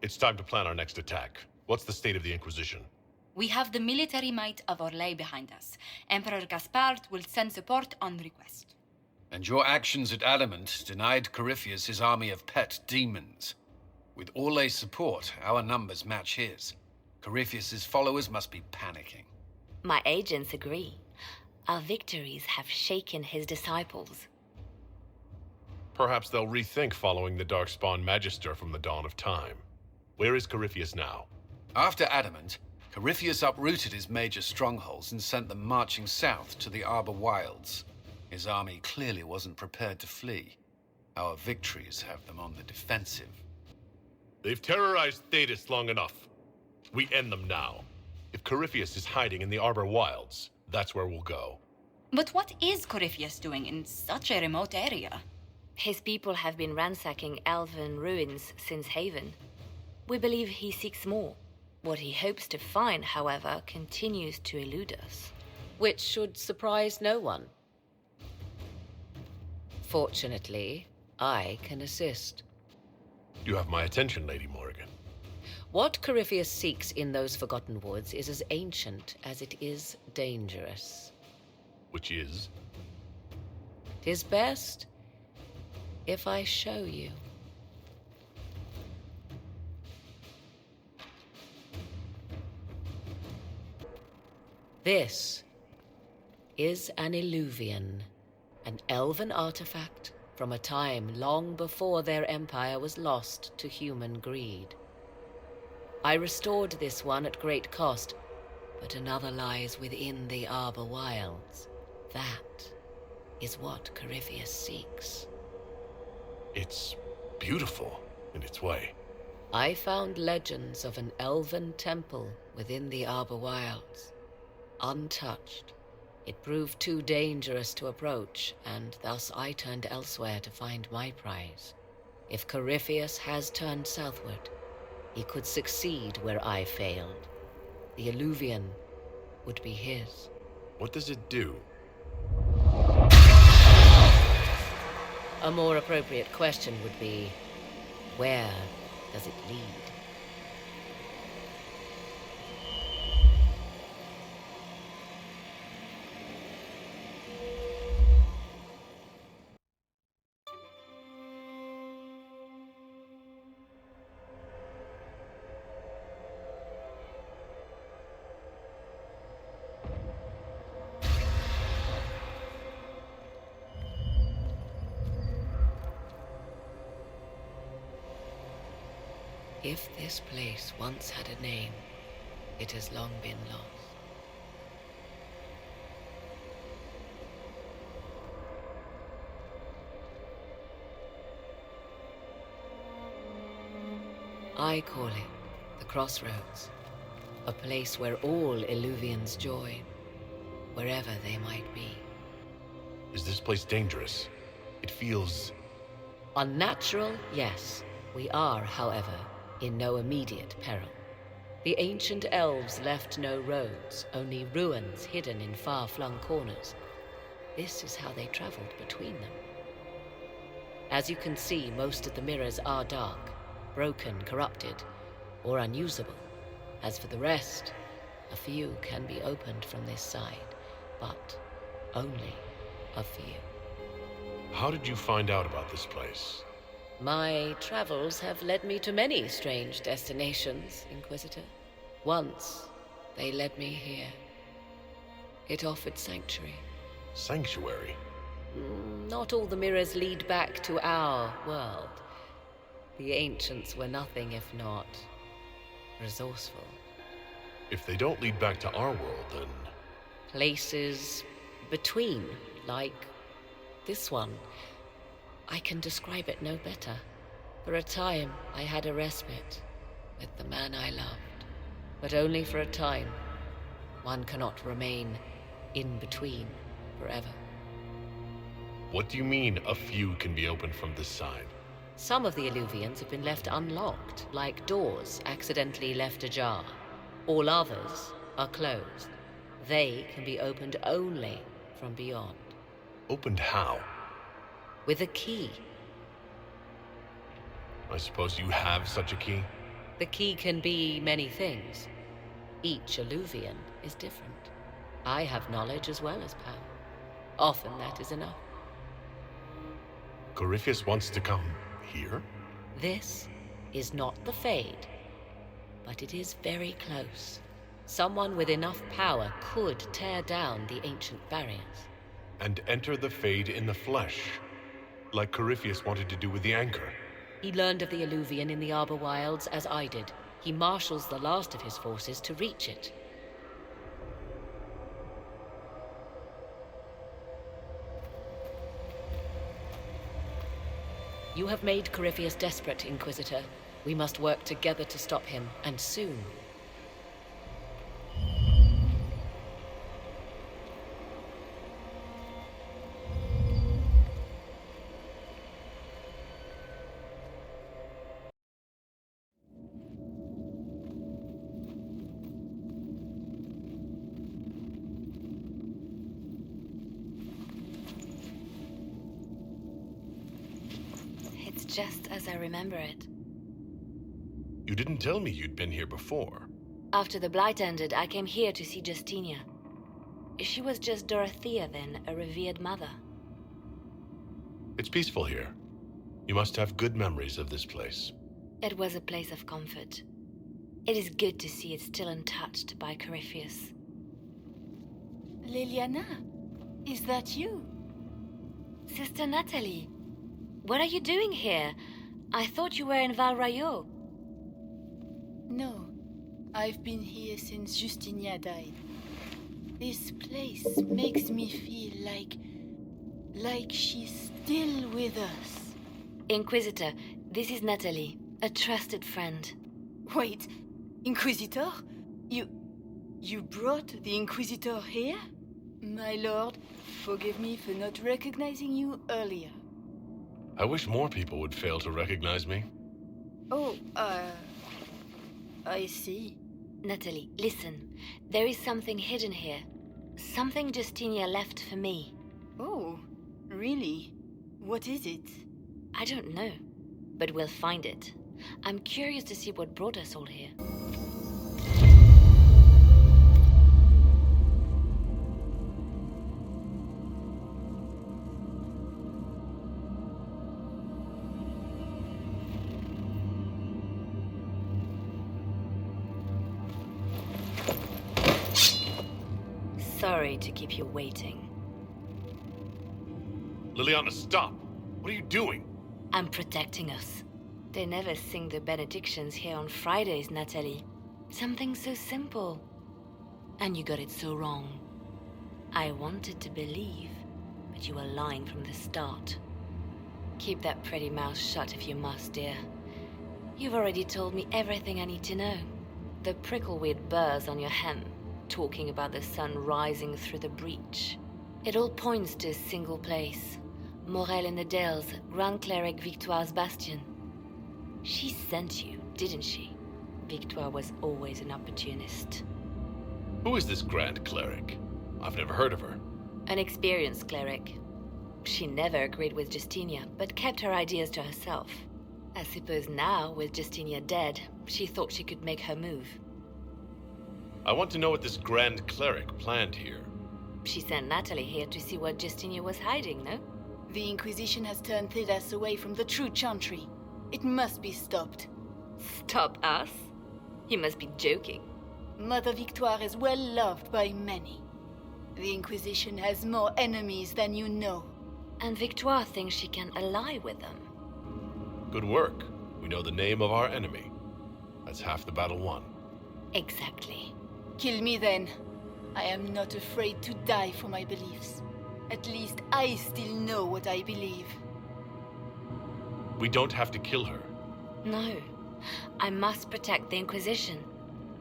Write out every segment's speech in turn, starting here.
It's time to plan our next attack. What's the state of the Inquisition? We have the military might of Orlais behind us. Emperor Gaspard will send support on request. And your actions at Adamant denied Corypheus his army of pet demons. With Orlais' support, our numbers match his. Corypheus' followers must be panicking. My agents agree. Our victories have shaken his disciples. Perhaps they'll rethink following the Darkspawn Magister from the dawn of time. Where is Corypheus now? After Adamant, Corypheus uprooted his major strongholds and sent them marching south to the Arbor Wilds. His army clearly wasn't prepared to flee. Our victories have them on the defensive. They've terrorized Thetis long enough. We end them now. If Corypheus is hiding in the Arbor Wilds, that's where we'll go. But what is Corypheus doing in such a remote area? His people have been ransacking elven ruins since Haven. We believe he seeks more. What he hopes to find, however, continues to elude us. Which should surprise no one. Fortunately, I can assist. You have my attention, Lady Morrigan. What Corypheus seeks in those Forgotten Woods is as ancient as it is dangerous. Which is? 'Tis best if I show you. This is an Illuvian, an elven artifact from a time long before their empire was lost to human greed. I restored this one at great cost, but another lies within the Arbor Wilds. That is what Corypheus seeks. It's beautiful in its way. I found legends of an elven temple within the Arbor Wilds. Untouched. It proved too dangerous to approach, and thus I turned elsewhere to find my prize. If Corypheus has turned southward, he could succeed where I failed. The Illuvian would be his. What does it do? A more appropriate question would be, where does it lead? If this place once had a name, it has long been lost. I call it the Crossroads, a place where all Illuvians join, wherever they might be. Is this place dangerous? It feels... Unnatural, yes. We are, however, in no immediate peril. The ancient elves left no roads, only ruins hidden in far-flung corners. This is how they traveled between them. As you can see, most of the mirrors are dark, broken, corrupted, or unusable. As for the rest, a few can be opened from this side, but only a few. How did you find out about this place? My travels have led me to many strange destinations, Inquisitor. Once, they led me here. It offered sanctuary. Sanctuary? Not all the mirrors lead back to our world. The ancients were nothing if not resourceful. If they don't lead back to our world, then... Places between, like this one. I can describe it no better. For a time, I had a respite with the man I loved. But only for a time. One cannot remain in between forever. What do you mean, a few can be opened from this side? Some of the Illuvians have been left unlocked, like doors accidentally left ajar. All others are closed. They can be opened only from beyond. Opened how? With a key. I suppose you have such a key? The key can be many things. Each Illuvian is different. I have knowledge as well as power. Often that is enough. Corypheus wants to come here? This is not the Fade, but it is very close. Someone with enough power could tear down the ancient barriers. And enter the Fade in the flesh, like Corypheus wanted to do with the Anchor. He learned of the Illuvian in the Arbor Wilds as I did. He marshals the last of his forces to reach it. You have made Corypheus desperate, Inquisitor. We must work together to stop him, and soon. It's just as I remember it. You didn't tell me you'd been here before. After the Blight ended, I came here to see Justinia. She was just Dorothea then, a revered mother. It's peaceful here. You must have good memories of this place. It was a place of comfort. It is good to see it still untouched by Corypheus. Liliana, is that you? Sister Natalie, what are you doing here? I thought you were in Val Rayo. No, I've been here since Justinia died. This place makes me feel like she's still with us. Inquisitor, this is Natalie, a trusted friend. Wait, Inquisitor? You brought the Inquisitor here? My lord, forgive me for not recognizing you earlier. I wish more people would fail to recognize me. Oh, I see. Natalie, listen. There is something hidden here. Something Justinia left for me. Oh, really? What is it? I don't know, but we'll find it. I'm curious to see what brought us all here. Sorry to keep you waiting. Liliana, stop! What are you doing? I'm protecting us. They never sing the benedictions here on Fridays, Natalie. Something so simple. And you got it so wrong. I wanted to believe, but you were lying from the start. Keep that pretty mouth shut if you must, dear. You've already told me everything I need to know. The prickleweed burrs on your hem, talking about the sun rising through the breach. It all points to a single place. Morel in the Dales, Grand Cleric Victoire's bastion. She sent you, didn't she? Victoire was always an opportunist. Who is this Grand Cleric? I've never heard of her. An experienced cleric. She never agreed with Justinia, but kept her ideas to herself. I suppose now, with Justinia dead, she thought she could make her move. I want to know what this Grand Cleric planned here. She sent Natalie here to see what Justinia was hiding, no? The Inquisition has turned Thedas away from the true Chantry. It must be stopped. Stop us? You must be joking. Mother Victoire is well loved by many. The Inquisition has more enemies than you know. And Victoire thinks she can ally with them. Good work. We know the name of our enemy. That's half the battle won. Exactly. Kill me then. I am not afraid to die for my beliefs. At least I still know what I believe. We don't have to kill her. No. I must protect the Inquisition.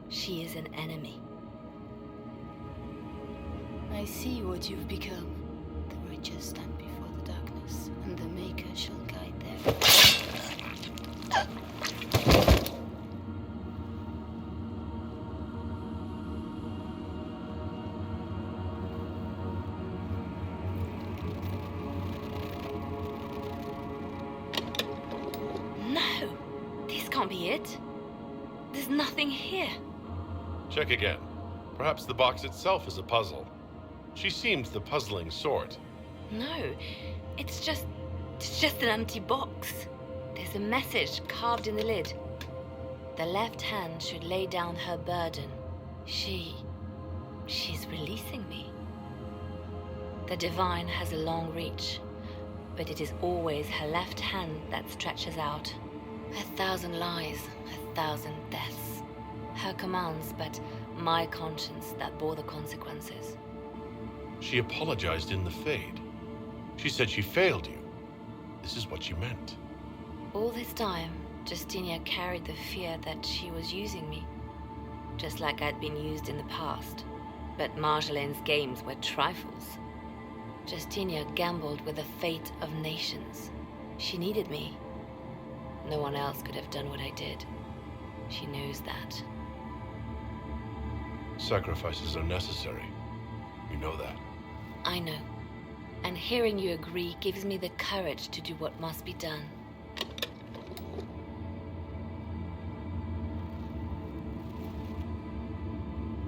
She is an enemy. I see what you've become. The righteous stand before the darkness, and the Maker shall guide them. No! This can't be it. There's nothing here. Check again. Perhaps the box itself is a puzzle. She seems the puzzling sort. No, it's just an empty box. There's a message carved in the lid. The left hand should lay down her burden. She's releasing me. The divine has a long reach, but it is always her left hand that stretches out. 1,000 lies, 1,000 deaths. Her commands, but my conscience that bore the consequences. She apologized in the Fade. She said she failed you. This is what she meant. All this time, Justinia carried the fear that she was using me, just like I'd been used in the past. But Marjolaine's games were trifles. Justinia gambled with the fate of nations. She needed me. No one else could have done what I did. She knows that. Sacrifices are necessary. You know that. I know. And hearing you agree gives me the courage to do what must be done.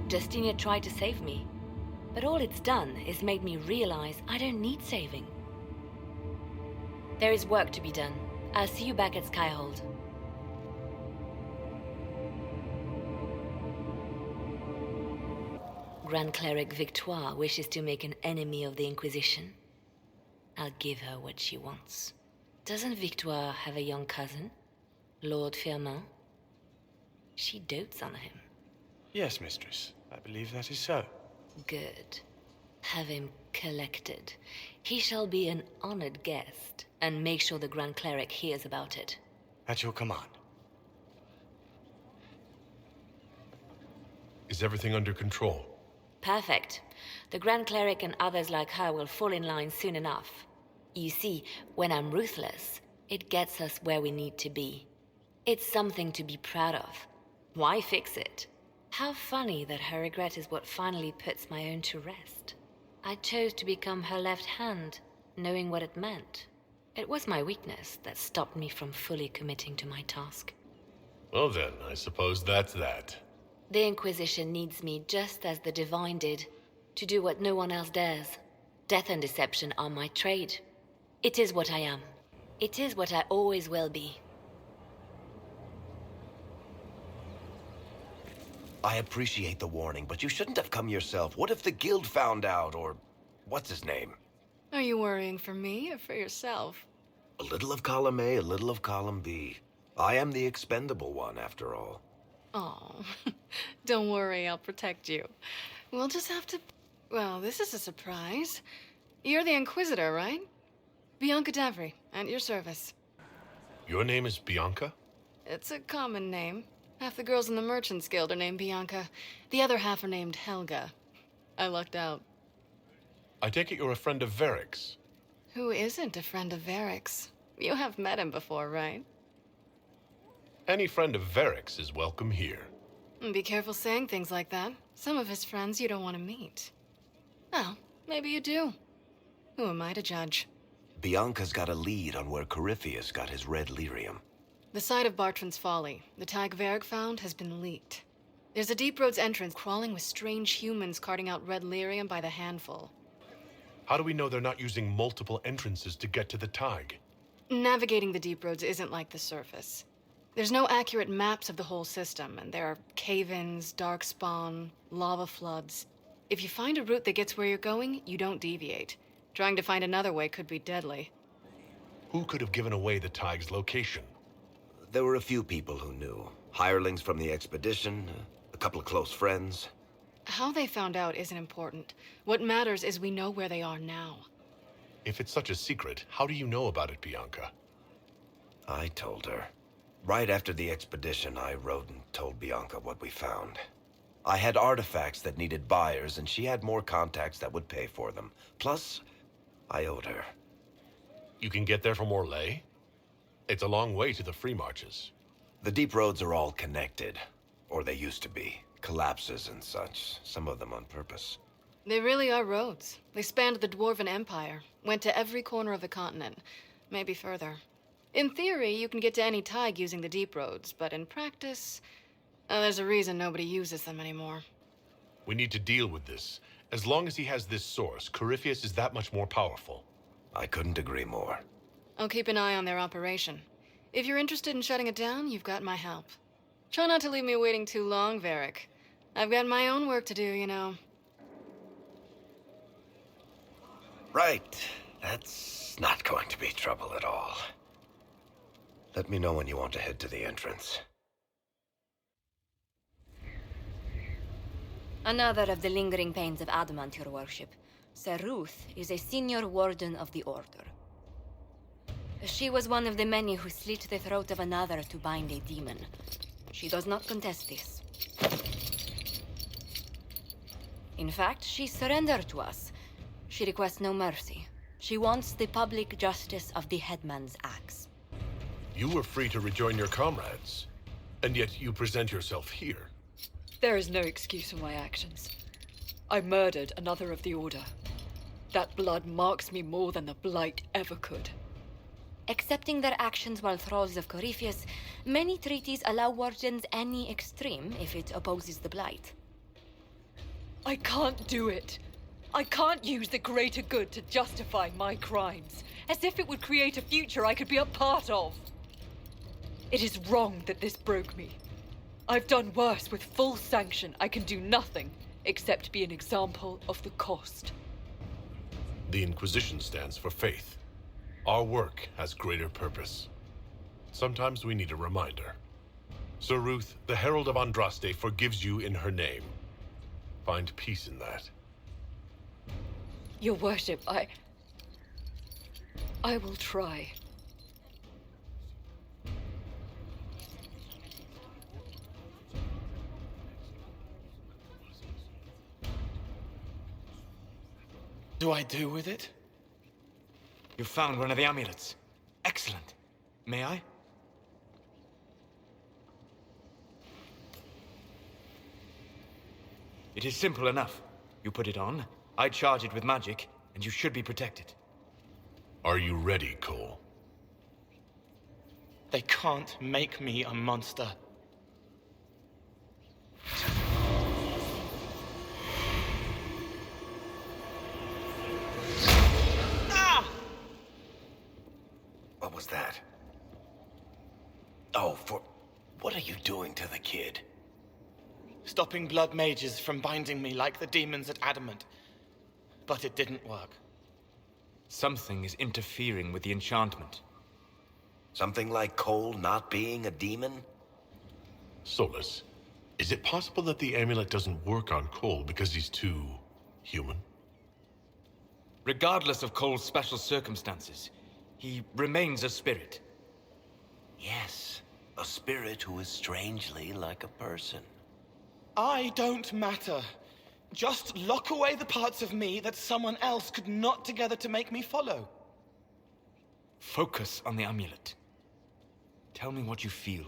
Justinia tried to save me, but all it's done is made me realize I don't need saving. There is work to be done. I'll see you back at Skyhold. Grand Cleric Victoire wishes to make an enemy of the Inquisition. I'll give her what she wants. Doesn't Victoire have a young cousin? Lord Firmin? She dotes on him. Yes, mistress. I believe that is so. Good. Have him collected. He shall be an honored guest, and make sure the Grand Cleric hears about it. At your command. Is everything under control? Perfect. The Grand Cleric and others like her will fall in line soon enough. You see, when I'm ruthless, it gets us where we need to be. It's something to be proud of. Why fix it? How funny that her regret is what finally puts my own to rest. I chose to become her left hand, knowing what it meant. It was my weakness that stopped me from fully committing to my task. Well then, I suppose that's that. The Inquisition needs me just as the Divine did, to do what no one else dares. Death and deception are my trade. It is what I am. It is what I always will be. I appreciate the warning, but you shouldn't have come yourself. What if the guild found out, or what's his name? Are you worrying for me or for yourself? A little of column A, a little of column B. I am the expendable one, after all. Oh, don't worry, I'll protect you. We'll just have to... Well, this is a surprise. You're the Inquisitor, right? Bianca Davry, at your service. Your name is Bianca? It's a common name. Half the girls in the Merchants Guild are named Bianca. The other half are named Helga. I lucked out. I take it you're a friend of Varric's. Who isn't a friend of Varric's? You have met him before, right? Any friend of Varric's is welcome here. Be careful saying things like that. Some of his friends you don't want to meet. Well, maybe you do. Who am I to judge? Bianca's got a lead on where Corypheus got his red lyrium. The site of Bartran's Folly, the tag Varric found, has been leaked. There's a deep roads entrance crawling with strange humans carting out red lyrium by the handful. How do we know they're not using multiple entrances to get to the tag? Navigating the deep roads isn't like the surface. There's no accurate maps of the whole system, and there are cave-ins, dark spawn, lava floods. If you find a route that gets where you're going, you don't deviate. Trying to find another way could be deadly. Who could have given away the tag's location? There were a few people who knew. Hirelings from the expedition, a couple of close friends. How they found out isn't important. What matters is we know where they are now. If it's such a secret, how do you know about it, Bianca? I told her. Right after the expedition, I wrote and told Bianca what we found. I had artifacts that needed buyers, and she had more contacts that would pay for them. Plus, I owed her. You can get there from Orlais? It's a long way to the free marches. The deep roads are all connected. Or they used to be. Collapses and such, some of them on purpose. They really are roads. They spanned the Dwarven Empire, went to every corner of the continent, maybe further. In theory, you can get to any tag using the deep roads, but in practice, There's a reason nobody uses them anymore. We need to deal with this. As long as he has this source, Corypheus is that much more powerful. I couldn't agree more. I'll keep an eye on their operation. If you're interested in shutting it down, you've got my help. Try not to leave me waiting too long, Varric. I've got my own work to do, you know. Right. That's not going to be trouble at all. Let me know when you want to head to the entrance. Another of the lingering pains of adamant, your worship. Sir Ruth is a senior warden of the Order. She was one of the many who slit the throat of another to bind a demon. She does not contest this. In fact, she surrendered to us. She requests no mercy. She wants the public justice of the headman's axe. You were free to rejoin your comrades, and yet you present yourself here. There is no excuse for my actions. I murdered another of the Order. That blood marks me more than the Blight ever could. Accepting their actions while thralls of Corypheus, many treaties allow wardens any extreme if it opposes the Blight. I can't do it. I can't use the greater good to justify my crimes, as if it would create a future I could be a part of. It is wrong that this broke me. I've done worse. With full sanction, I can do nothing except be an example of the cost. The Inquisition stands for faith. Our work has greater purpose. Sometimes we need a reminder. Sir Ruth, the Herald of Andraste, forgives you in her name. Find peace in that. Your worship, I will try. Do I do with it? You found one of the amulets. Excellent. May I? It is simple enough. You put it on, I charge it with magic, and you should be protected. Are you ready, Cole? They can't make me a monster. What was that? Oh, what are you doing to the kid? Stopping blood mages from binding me like the demons at Adamant. But it didn't work. Something is interfering with the enchantment. Something like Cole not being a demon? Solus, is it possible that the amulet doesn't work on Cole because he's too human? Regardless of Cole's special circumstances, he remains a spirit. Yes, a spirit who is strangely like a person. I don't matter. Just lock away the parts of me that someone else could knot together to make me follow. Focus on the amulet. Tell me what you feel.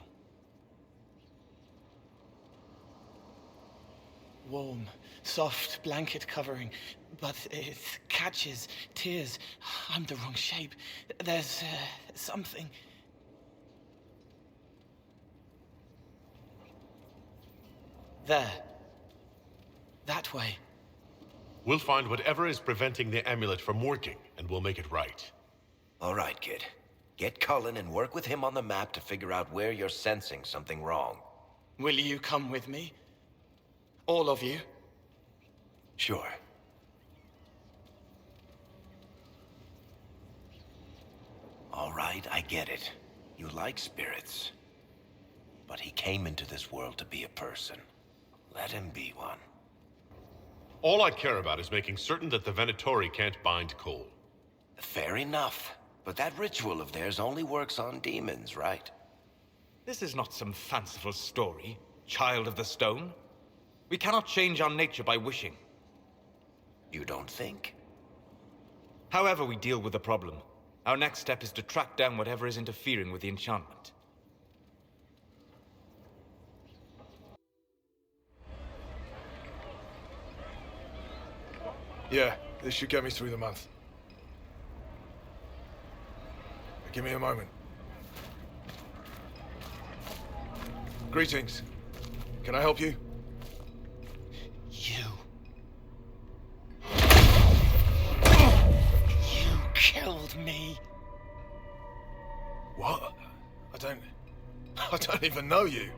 Warm, soft blanket covering, but it catches tears. I'm the wrong shape. There's something. There. That way. We'll find whatever is preventing the amulet from working, and we'll make it right. All right, kid. Get Cullen and work with him on the map to figure out where you're sensing something wrong. Will you come with me? All of you? Sure. All right, I get it. You like spirits. But he came into this world to be a person. Let him be one. All I care about is making certain that the Venatori can't bind Cole. Fair enough. But that ritual of theirs only works on demons, right? This is not some fanciful story, child of the stone. We cannot change our nature by wishing. You don't think? However we deal with the problem, our next step is to track down whatever is interfering with the enchantment. Yeah, this should get me through the month. Give me a moment. Greetings. Can I help you? You. You killed me. What? I don't even know you.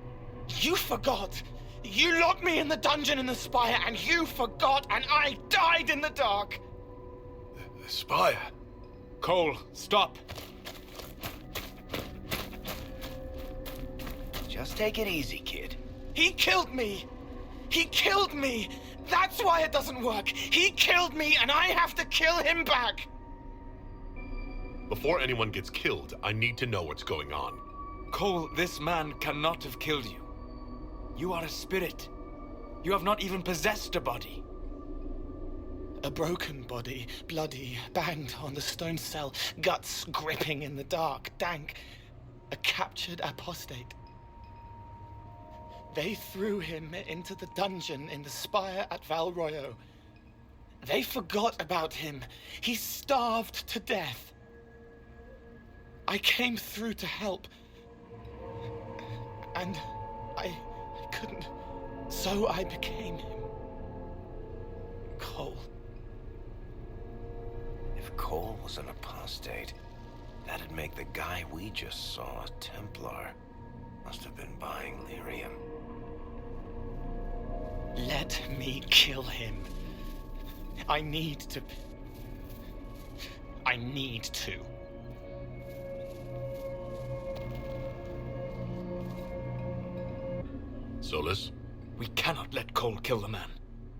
You forgot. You locked me in the dungeon in the spire, and you forgot, and I died in the dark. The spire? Cole, stop. Just take it easy, kid. He killed me. He killed me. That's why it doesn't work. He killed me, and I have to kill him back. Before anyone gets killed, I need to know what's going on. Cole, this man cannot have killed you. You are a spirit. You have not even possessed a body. A broken body, bloody, banged on the stone cell, guts gripping in the dark, dank. A captured apostate. They threw him into the dungeon in the spire at Val Royo. They forgot about him. He starved to death. I came through to help. And I couldn't. So I became him. Cole. If Cole was an apostate, that'd make the guy we just saw a Templar. Must have been buying lyrium. Let me kill him. I need to. Solus? We cannot let Cole kill the man.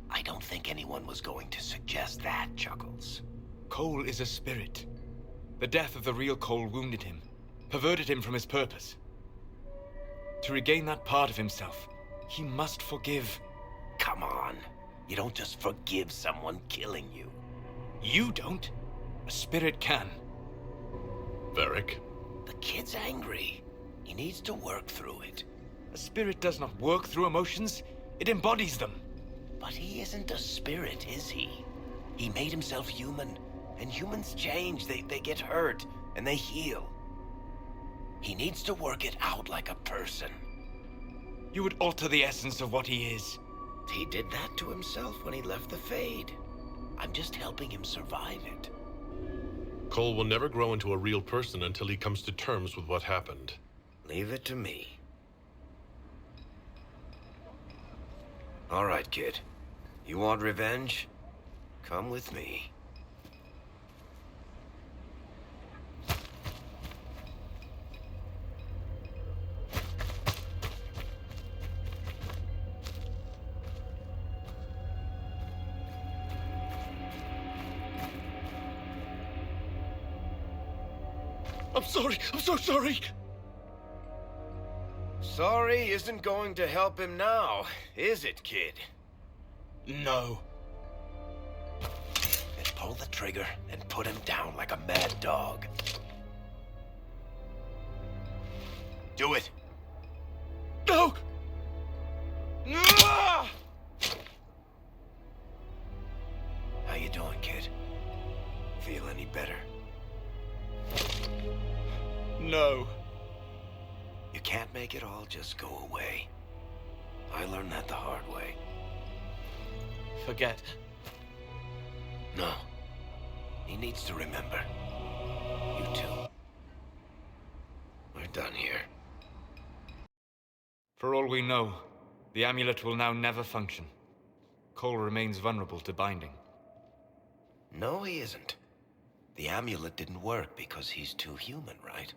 I don't think anyone was going to suggest that, Chuckles. Cole is a spirit. The death of the real Cole wounded him, perverted him from his purpose. To regain that part of himself, he must forgive. Come on. You don't just forgive someone killing you. You don't. A spirit can. Varric? The kid's angry. He needs to work through it. A spirit does not work through emotions. It embodies them. But he isn't a spirit, is he? He made himself human. And humans change. They get hurt. And they heal. He needs to work it out like a person. You would alter the essence of what he is. He did that to himself when he left the Fade. I'm just helping him survive it. Cole will never grow into a real person until he comes to terms with what happened. Leave it to me. All right, kid. You want revenge? Come with me. I'm sorry. I'm so sorry. Sorry isn't going to help him now, is it, kid? No. Then pull the trigger and put him down like a mad dog. Do it. No! Ah! How you doing, kid? Feel any better? No. You can't make it all just go away. I learned that the hard way. Forget. No. He needs to remember. You too. We're done here. For all we know, the amulet will now never function. Cole remains vulnerable to binding. No, he isn't. The amulet didn't work because he's too human, right?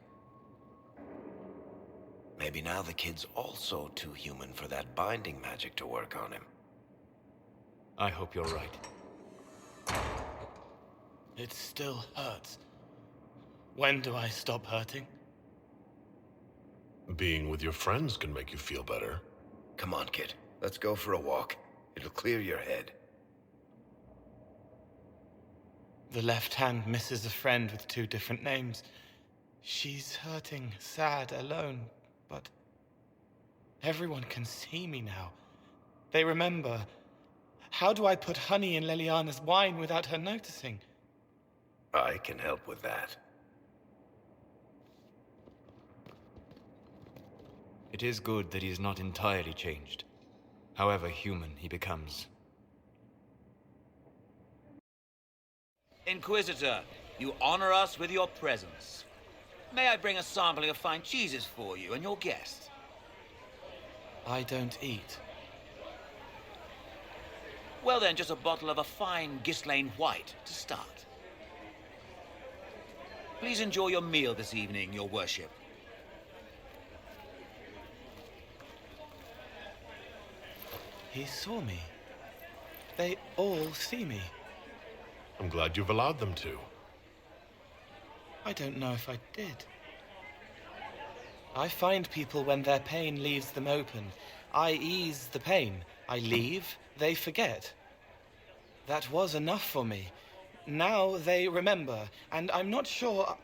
Maybe now the kid's also too human for that binding magic to work on him. I hope you're right. It still hurts. When do I stop hurting? Being with your friends can make you feel better. Come on, kid. Let's go for a walk. It'll clear your head. The left hand misses a friend with 2 different names. She's hurting, sad, alone, but everyone can see me now. They remember. How do I put honey in Leliana's wine without her noticing? I can help with that. It is good that he is not entirely changed. however human he becomes. Inquisitor, you honor us with your presence. May I bring a sampling of fine cheeses for you and your guest? I don't eat. Well then, just a bottle of a fine Gislane White to start. Please enjoy your meal this evening, your worship. He saw me. They all see me. I'm glad you've allowed them to. I don't know if I did. I find people when their pain leaves them open. I ease the pain. I leave, they forget. That was enough for me. Now they remember, and I'm not sure...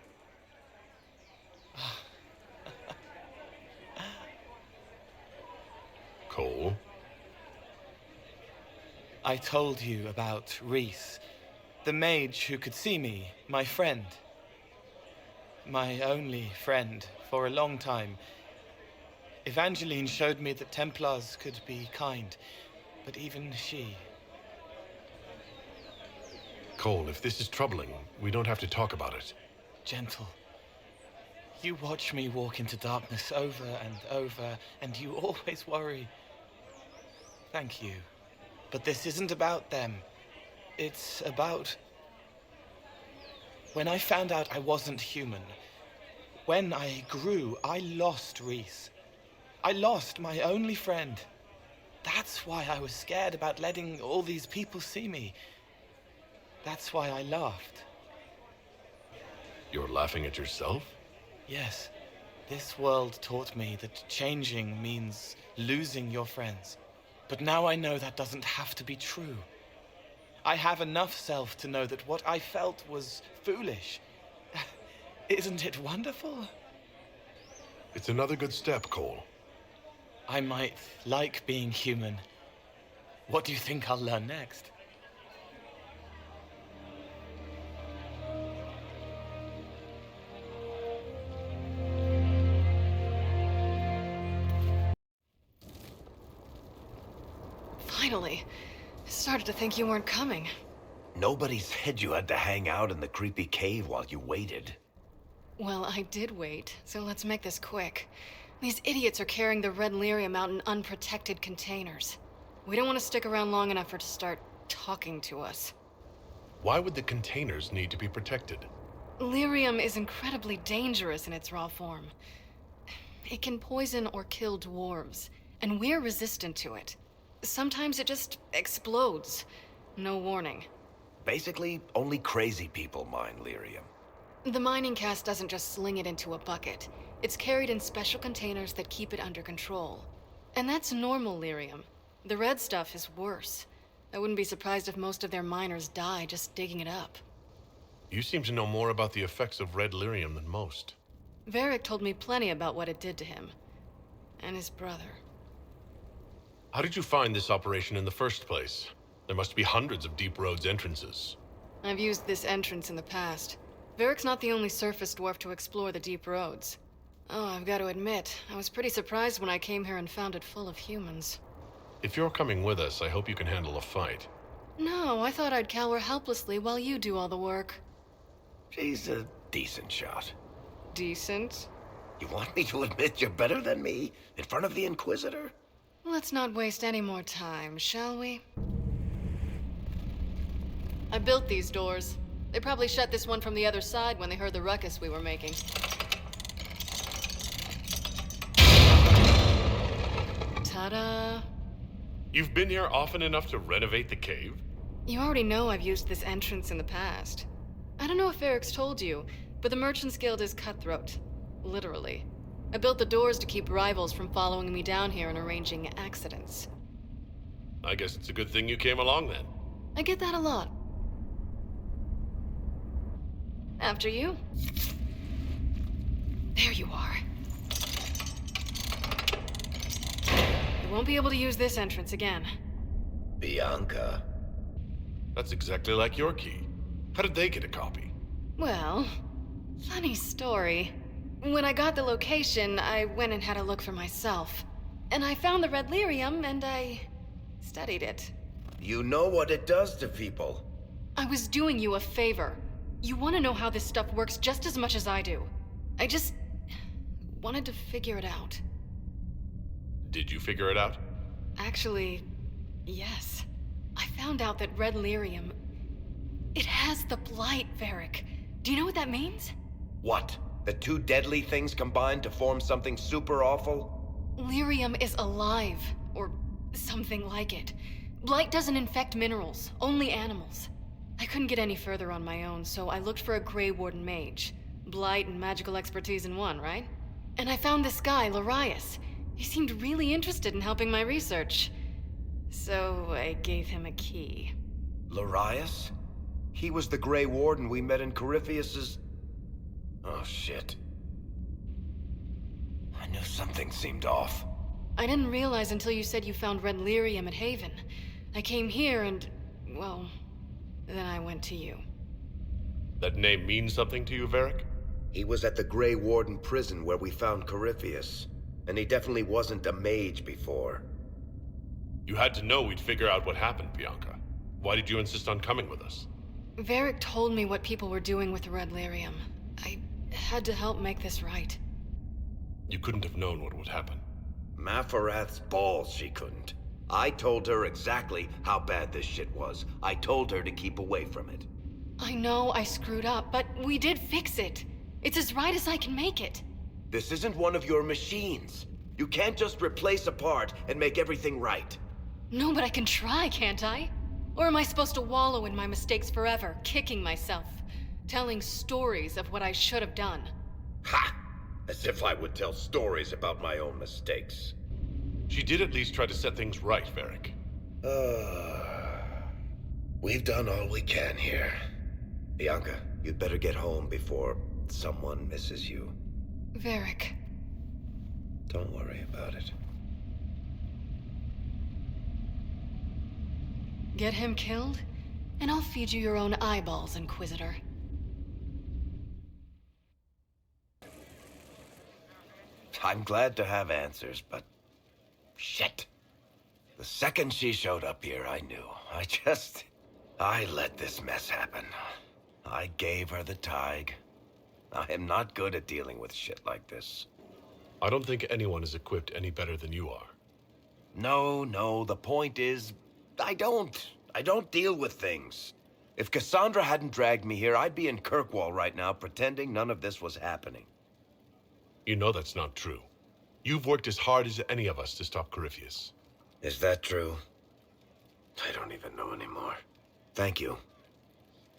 Cole? I told you about Reese, the mage who could see me, my friend. My only friend for a long time. Evangeline showed me that Templars could be kind, but even she... Cole, if this is troubling, we don't have to talk about it. Gentle. You watch me walk into darkness over and over, and you always worry. Thank you. But this isn't about them. It's about... When I found out I wasn't human, when I grew, I lost Reese. I lost my only friend. That's why I was scared about letting all these people see me. That's why I laughed. You're laughing at yourself? Yes. This world taught me that changing means losing your friends. But now I know that doesn't have to be true. I have enough self to know that what I felt was foolish. Isn't it wonderful? It's another good step, Cole. I might like being human. What do you think I'll learn next? Finally. I started to think you weren't coming. Nobody said you had to hang out in the creepy cave while you waited. Well, I did wait, so let's make this quick. These idiots are carrying the red lyrium out in unprotected containers. We don't want to stick around long enough for it to start talking to us. Why would the containers need to be protected? Lyrium is incredibly dangerous in its raw form. It can poison or kill dwarves, and we're resistant to it. Sometimes it just explodes. No warning. Basically, only crazy people mine lyrium. The mining cast doesn't just sling it into a bucket. It's carried in special containers that keep it under control. And that's normal lyrium. The red stuff is worse. I wouldn't be surprised if most of their miners die just digging it up. You seem to know more about the effects of red lyrium than most. Varric told me plenty about what it did to him. And his brother. How did you find this operation in the first place? There must be hundreds of Deep Road's entrances. I've used this entrance in the past. Varric's not the only surface dwarf to explore the deep roads. Oh, I've got to admit, I was pretty surprised when I came here and found it full of humans. If you're coming with us, I hope you can handle a fight. No, I thought I'd cower helplessly while you do all the work. She's a decent shot. Decent? You want me to admit you're better than me? In front of the Inquisitor? Let's not waste any more time, shall we? I built these doors. They probably shut this one from the other side when they heard the ruckus we were making. Ta-da! You've been here often enough to renovate the cave? You already know I've used this entrance in the past. I don't know if Varric's told you, but the Merchants Guild is cutthroat. Literally. I built the doors to keep rivals from following me down here and arranging accidents. I guess it's a good thing you came along then. I get that a lot. After you. There you are. You won't be able to use this entrance again. Bianca. That's exactly like your key. How did they get a copy? Well, funny story. When I got the location, I went and had a look for myself. And I found the red lyrium, and I Studied it. You know what it does to people. I was doing you a favor. You want to know how this stuff works just as much as I do. I just wanted to figure it out. Did you figure it out? Actually, yes. I found out that red lyrium... It has the blight, Varric. Do you know what that means? What? The two deadly things combined to form something super awful? Lyrium is alive, or something like it. Blight doesn't infect minerals, only animals. I couldn't get any further on my own, so I looked for a Grey Warden mage. Blight and magical expertise in one, right? And I found this guy, Larius. He seemed really interested in helping my research. So I gave him a key. Larius? He was the Grey Warden we met in Corypheus's... Oh, shit. I knew something seemed off. I didn't realize until you said you found red lyrium at Haven. I came here and, well, then I went to you. That name means something to you, Varric? He was at the Grey Warden prison where we found Corypheus. And he definitely wasn't a mage before. You had to know we'd figure out what happened, Bianca. Why did you insist on coming with us? Varric told me what people were doing with the red lyrium. I had to help make this right. You couldn't have known what would happen. Mafarath's balls, she couldn't. I told her exactly how bad this shit was. I told her to keep away from it. I know I screwed up, but we did fix it. It's as right as I can make it. This isn't one of your machines. You can't just replace a part and make everything right. No, but I can try, can't I? Or am I supposed to wallow in my mistakes forever, kicking myself, telling stories of what I should have done? Ha! As if I would tell stories about my own mistakes. She did at least try to set things right, Varric. We've done all we can here. Bianca, you'd better get home before someone misses you. Varric. Don't worry about it. Get him killed, and I'll feed you your own eyeballs, Inquisitor. I'm glad to have answers, but... shit. The second she showed up here, I knew. I let this mess happen. I gave her the Tig. I am not good at dealing with shit like this. I don't think anyone is equipped any better than you are. No, the point is, I don't deal with things. If Cassandra hadn't dragged me here, I'd be in Kirkwall right now pretending none of this was happening. You know that's not true. You've worked as hard as any of us to stop Corypheus. Is that true? I don't even know anymore. Thank you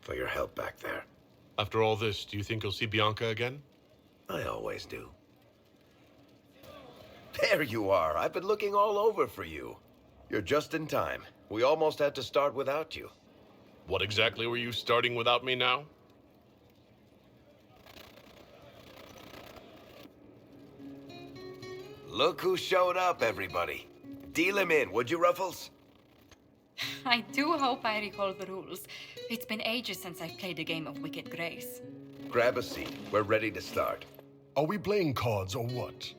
for your help back there. After all this, do you think you'll see Bianca again? I always do. There you are. I've been looking all over for you. You're just in time. We almost had to start without you. What exactly were you starting without me now? Look who showed up, everybody. Deal him in, would you, Ruffles? I do hope I recall the rules. It's been ages since I've played a game of Wicked Grace. Grab a seat. We're ready to start. Are we playing cards or what?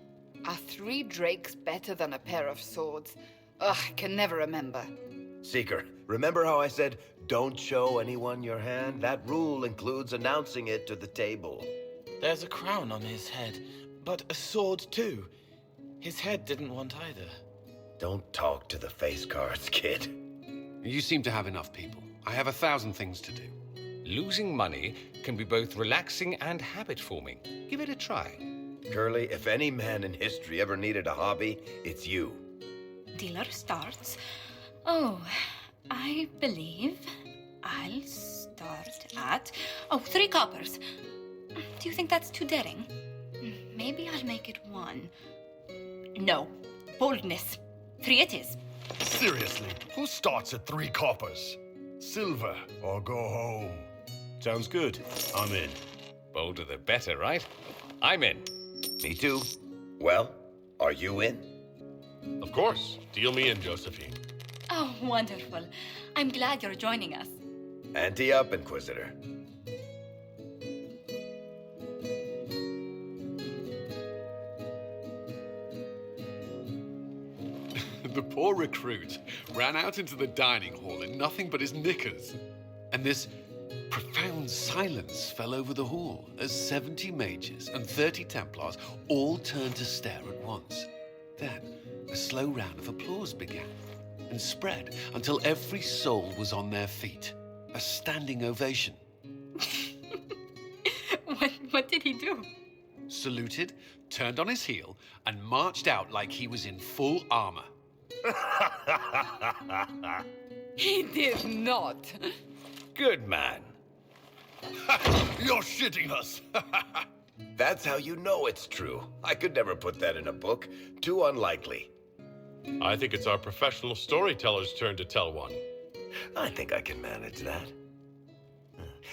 Are 3 drakes better than a pair of swords? Ugh, I can never remember. Seeker, remember how I said, don't show anyone your hand? That rule includes announcing it to the table. There's a crown on his head, but a sword too. His head didn't want either. Don't talk to the face cards, kid. You seem to have enough people. I have 1,000 things to do. Losing money can be both relaxing and habit-forming. Give it a try. Curly, if any man in history ever needed a hobby, it's you. Dealer starts. Oh, I believe I'll start at... 3 coppers. Do you think that's too daring? Maybe I'll make it 1. No. Boldness. 3 it is. Seriously, who starts at 3 coppers? Silver or go home? Sounds good. I'm in. Bolder the better, right? I'm in. Me too. Well, are you in? Of course. Deal me in, Josephine. Oh, wonderful. I'm glad you're joining us. Ante up, Inquisitor. The poor recruit ran out into the dining hall in nothing but his knickers. And this profound silence fell over the hall as 70 mages and 30 Templars all turned to stare at once. Then a slow round of applause began and spread until every soul was on their feet. A standing ovation. What did he do? Saluted, turned on his heel, and marched out like he was in full armor. He did not. Good man. You're shitting us. That's how you know it's true. I could never put that in a book. Too unlikely. I think it's our professional storyteller's turn to tell one. I think I can manage that.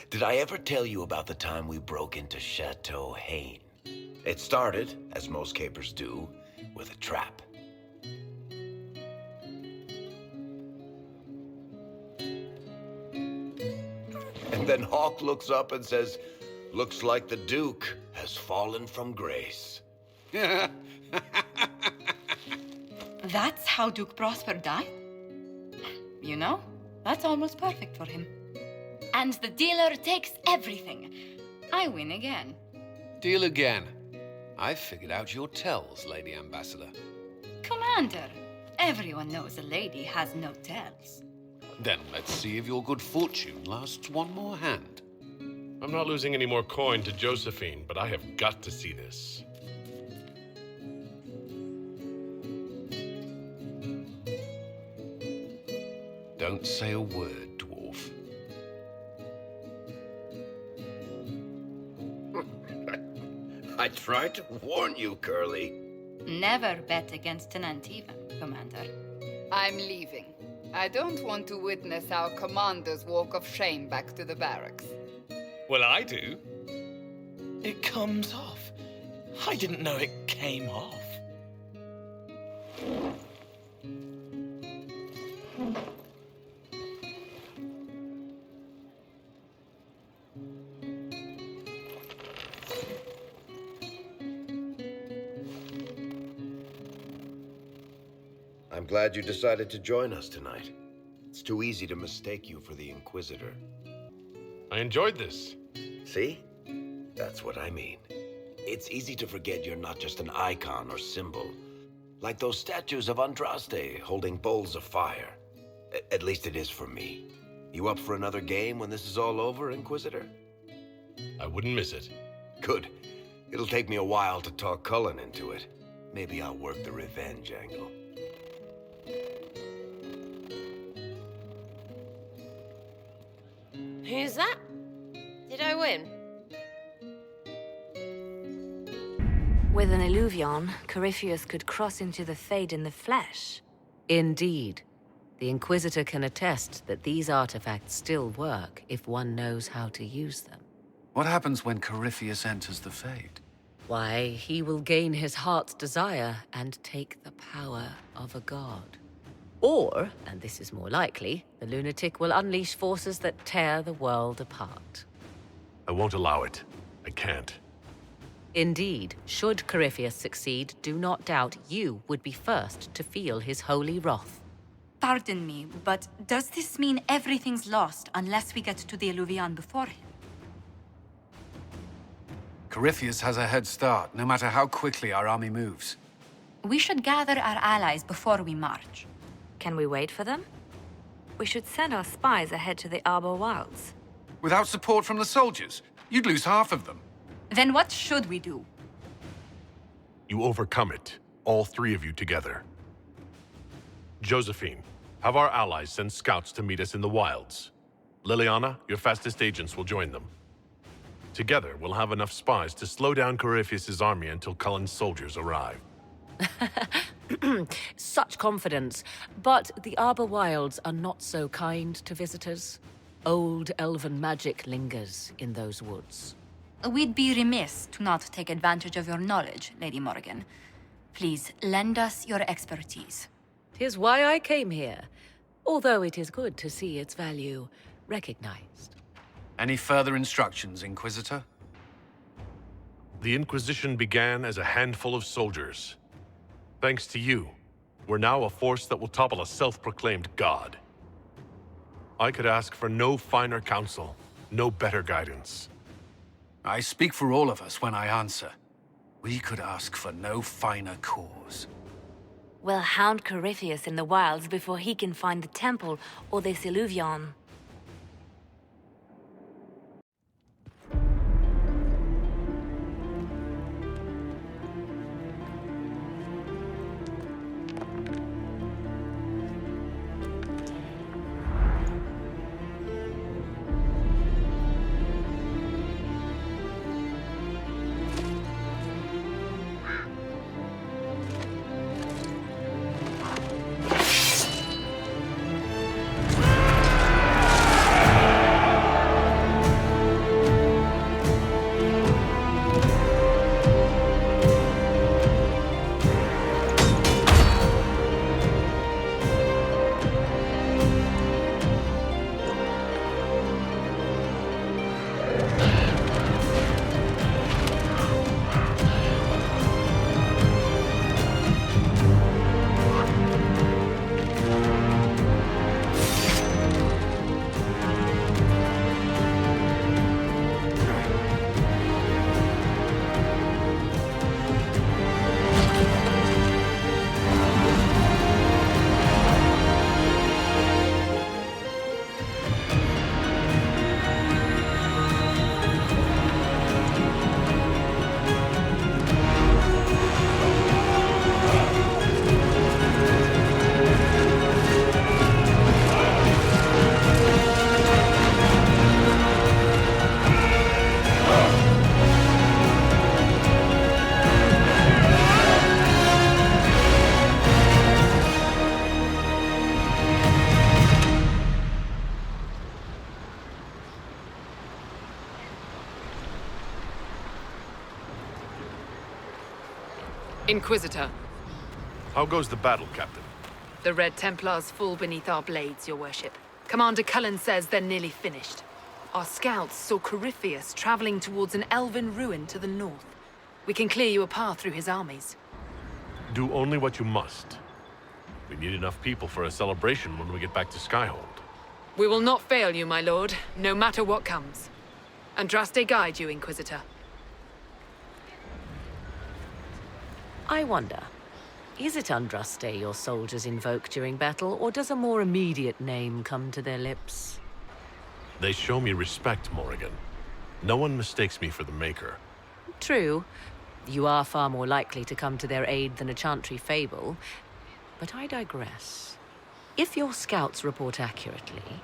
Did I ever tell you about the time we broke into Chateau Haine? It started, as most capers do, with a trap. And then Hawk looks up and says, "Looks like the Duke has fallen from grace." That's how Duke Prosper died? You know, that's almost perfect for him. And the dealer takes everything. I win again. Deal again. I've figured out your tells, Lady Ambassador. Commander, everyone knows a lady has no tells. Then let's see if your good fortune lasts one more hand. I'm not losing any more coin to Josephine, but I have got to see this. Don't say a word, dwarf. I tried to warn you, Curly. Never bet against an Antivan, Commander. I'm leaving. I don't want to witness our commander's walk of shame back to the barracks. Well, I do. It comes off. I didn't know it came off. I'm glad you decided to join us tonight. It's too easy to mistake you for the Inquisitor. I enjoyed this. See? That's what I mean. It's easy to forget you're not just an icon or symbol. Like those statues of Andraste holding bowls of fire. At least it is for me. You up for another game when this is all over, Inquisitor? I wouldn't miss it. Good. It'll take me a while to talk Cullen into it. Maybe I'll work the revenge angle. Who's that? Did I win? With an Illuvion, Corypheus could cross into the Fade in the flesh. Indeed. The Inquisitor can attest that these artifacts still work if one knows how to use them. What happens when Corypheus enters the Fade? Why, he will gain his heart's desire and take the power of a god. Or, and this is more likely, the lunatic will unleash forces that tear the world apart. I won't allow it. I can't. Indeed, should Corypheus succeed, do not doubt you would be first to feel his holy wrath. Pardon me, but does this mean everything's lost unless we get to the Illuvion before him? Corypheus has a head start, no matter how quickly our army moves. We should gather our allies before we march. Can we wait for them? We should send our spies ahead to the Arbor Wilds. Without support from the soldiers, you'd lose half of them. Then what should we do? You overcome it, all three of you together. Josephine, have our allies send scouts to meet us in the wilds. Liliana, your fastest agents will join them. Together, we'll have enough spies to slow down Corypheus' army until Cullen's soldiers arrive. Such confidence. But the Arbor Wilds are not so kind to visitors. Old elven magic lingers in those woods. We'd be remiss to not take advantage of your knowledge, Lady Morgan. Please, lend us your expertise. 'Tis why I came here, although it is good to see its value recognized. Any further instructions, Inquisitor? The Inquisition began as a handful of soldiers. Thanks to you, We're now a force that will topple a self-proclaimed god. I could ask for no finer counsel, no better guidance. I speak for all of us when I answer. We could ask for no finer cause. We'll hound Corypheus in the wilds before he can find the temple or this Illuvion. Inquisitor, How goes the battle, Captain? the Red Templars fall beneath our blades, your worship. Commander Cullen says they're nearly finished. Our scouts saw Corypheus traveling towards an elven ruin to the north. We can clear you a path through his armies. Do only what you must. We need enough people for a celebration when we get back to Skyhold. We will not fail you, my lord, no matter what comes. Andraste guide you, Inquisitor. I wonder, is it Andraste your soldiers invoke during battle, or does a more immediate name come to their lips? They show me respect, Morrigan. No one mistakes me for the Maker. True. You are far more likely to come to their aid than a chantry fable. But I digress. If your scouts report accurately,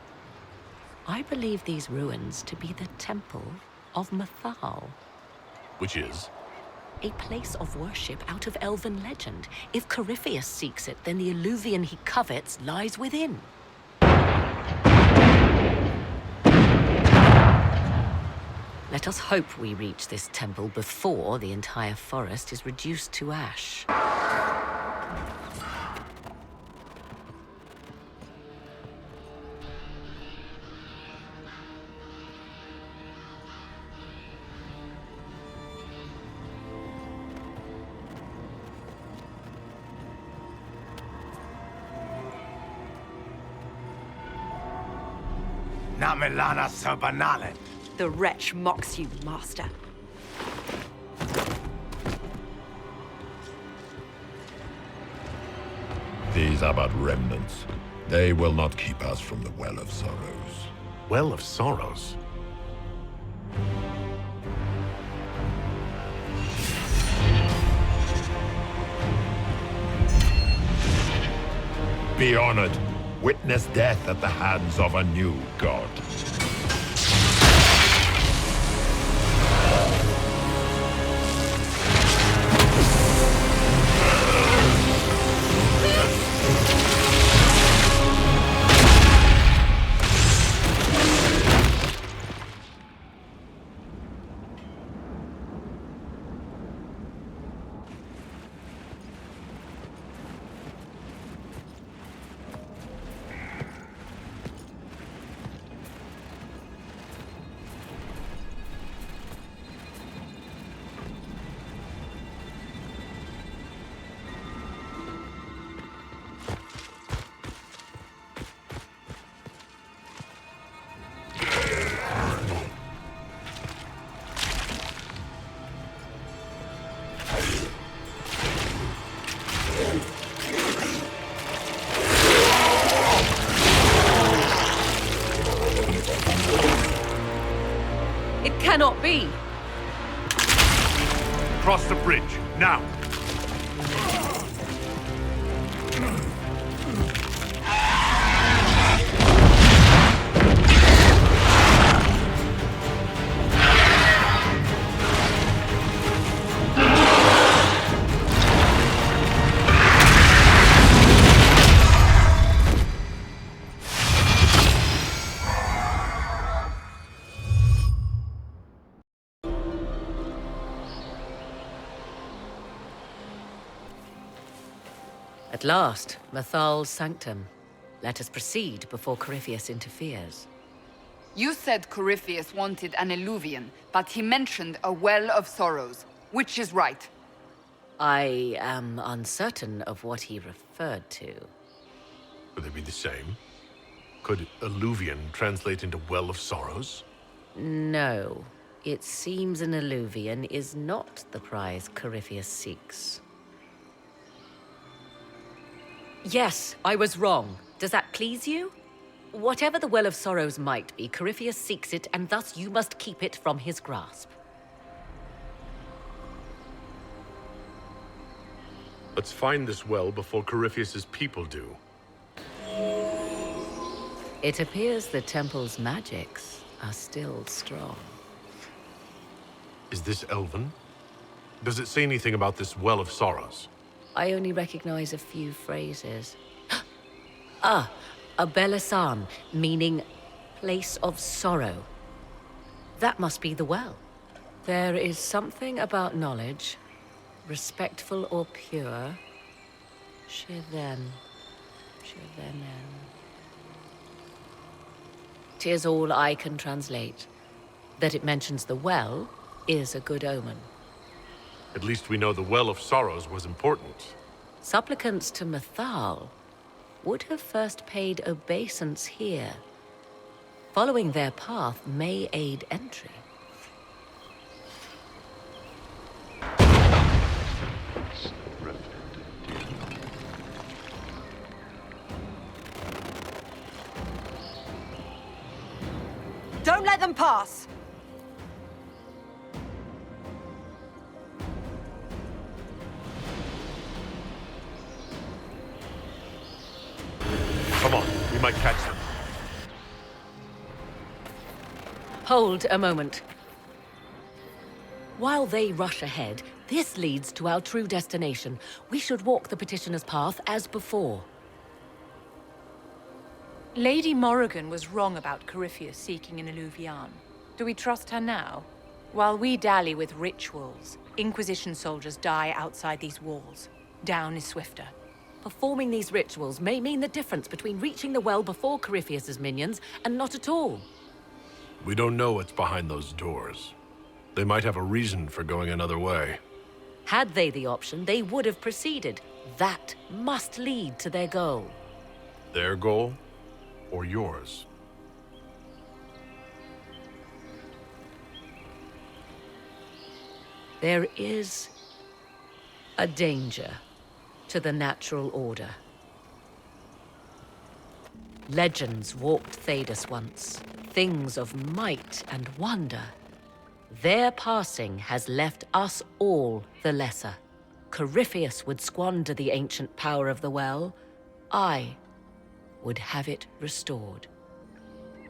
I believe these ruins to be the Temple of Mathal. Which is? A place of worship out of elven legend. If Corypheus seeks it, then the Illuvion he covets lies within. Let us hope we reach this temple before the entire forest is reduced to ash. Namelana Sabanale. The wretch mocks you, master. These are but remnants. They will not keep us from the Well of Sorrows. Well of Sorrows? Be honored. Witness death at the hands of a new god. B. Cross the bridge, now! At last, Mathal's sanctum. Let us proceed before Corypheus interferes. You said Corypheus wanted an eluvian, but he mentioned a well of sorrows. Which is right? I am uncertain of what he referred to. Would they be the same? Could alluvian translate into well of sorrows? No. It seems an alluvian is not the prize Corypheus seeks. Yes, I was wrong. Does that please you? Whatever the Well of Sorrows might be, Corypheus seeks it, and thus you must keep it from his grasp. Let's find this well before Corypheus's people do. It appears the temple's magics are still strong. Is this Elven? Does it say anything about this Well of Sorrows? I only recognize a few phrases. Ah, a Belasan, meaning place of sorrow. That must be the well. There is something about knowledge, respectful or pure. Shivenen. 'Tis all I can translate. That it mentions the well is a good omen. At least we know the Well of Sorrows was important. Supplicants to Mathal would have first paid obeisance here. Following their path may aid entry. Don't let them pass! Come on, we might catch them. Hold a moment. While they rush ahead, this leads to our true destination. We should walk the petitioner's path as before. Lady Morrigan was wrong about Corypheus seeking an Eluvian. Do we trust her now? While we dally with rituals, Inquisition soldiers die outside these walls. Down is swifter. Performing these rituals may mean the difference between reaching the well before Corypheus's minions and not at all. We don't know what's behind those doors. They might have a reason for going another way. Had they the option, they would have proceeded. That must lead to their goal. Their goal? Or yours? There is a danger to the natural order. Legends walked Thedas once, things of might and wonder. Their passing has left us all the lesser. Corypheus would squander the ancient power of the well. I would have it restored.